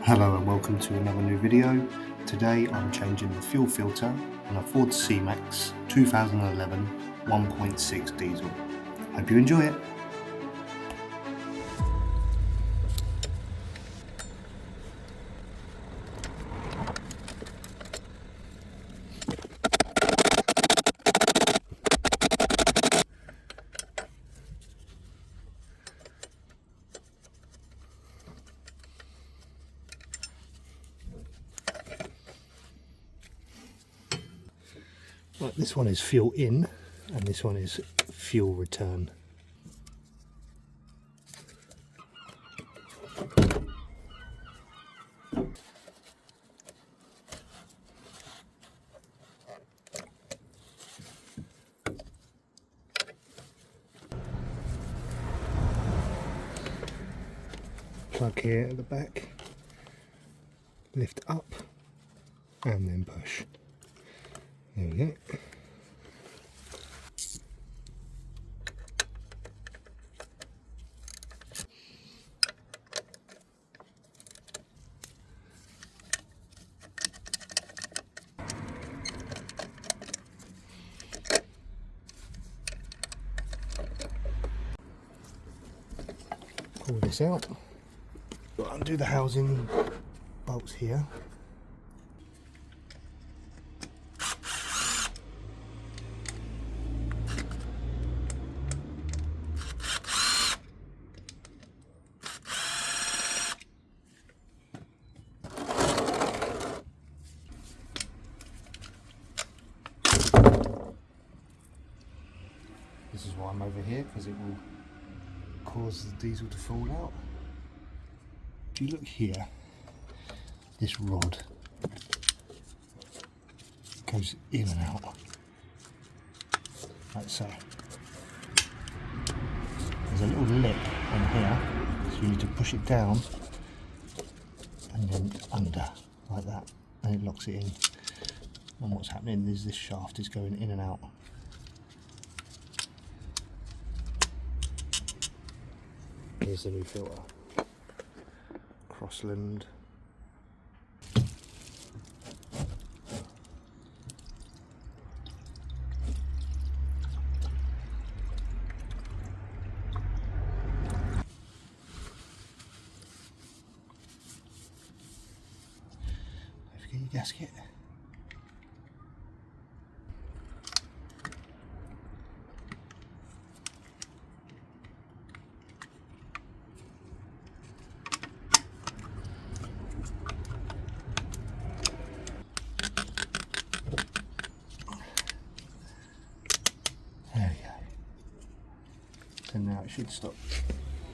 Hello and welcome to another new video. Today I'm changing the fuel filter on a Ford C-Max 2011 1.6 diesel. Hope you enjoy it. Right, this one is fuel in and this one is fuel return. Plug here at the back, lift up and then push. There we go. Pull this out. Undo the housing bolts here. This is why I'm over here, because it will cause the diesel to fall out. If you look here, this rod goes in and out, like so. There's a little lip on here, so you need to push it down and then under, like that, and it locks it in. And what's happening is this shaft is going in and out. Here's the new filter. Crossland. Don't forget your gasket. And now it should stop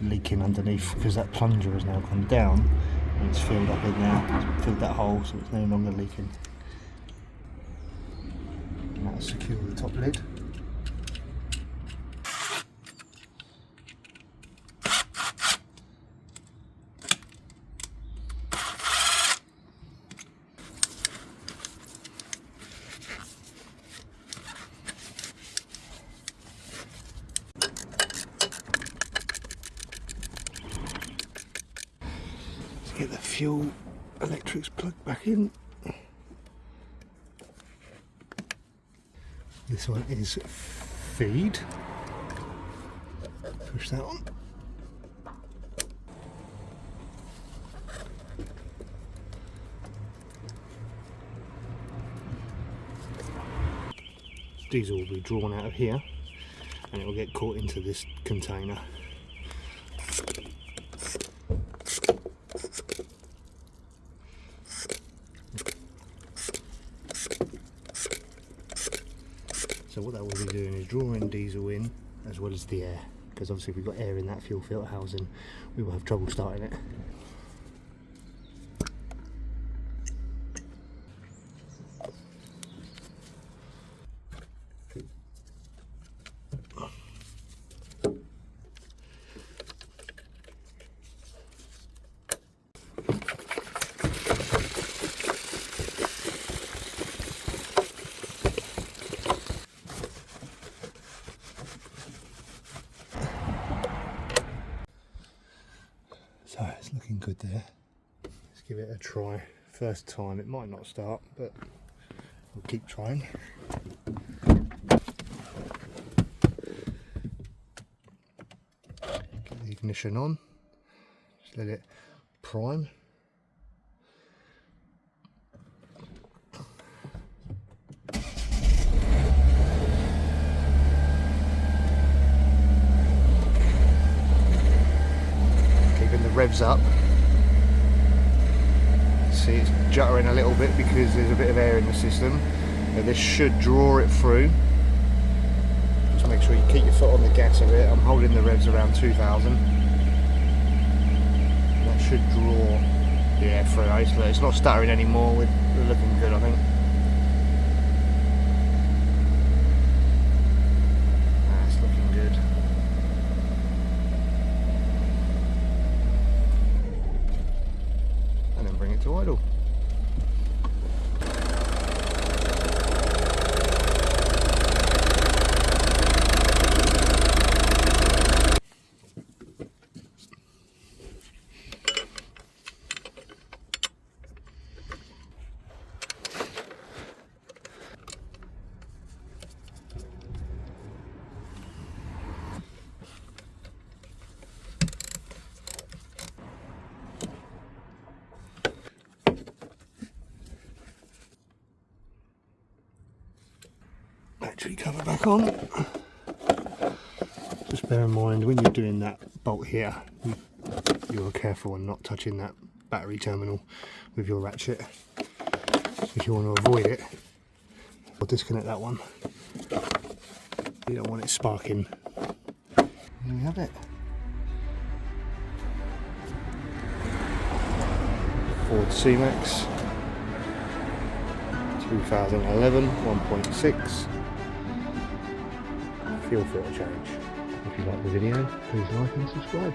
leaking underneath, because that plunger has now gone down and it's filled up in there. It's filled that hole, so it's no longer leaking. And that'll secure the top lid. Get the fuel electrics plugged back in. This one is feed. Push that on. Diesel will be drawn out of here and it will get caught into this container. So what that will be doing is drawing diesel in as well as the air, because obviously if we've got air in that fuel filter housing we will have trouble starting it. So give it a try. First time, it might not start, but we'll keep trying. Get the ignition on, just let it prime. Keeping the revs up. See, it's juttering a little bit because there's a bit of air in the system, but this should draw it through. Just make sure you keep your foot on the gas a bit. I'm holding the revs around 2000. That should draw the air through. It's not stuttering anymore. We're looking good, I think. That's looking good. And then bring it to idle. Battery cover back on. Just bear in mind when you're doing that bolt here, you're careful on not touching that battery terminal with your ratchet. If you want to avoid it, or disconnect that one. You don't want it sparking. There we have it. Ford C-Max 2011 1.6 fuel filter change. If you like the video, please like and subscribe.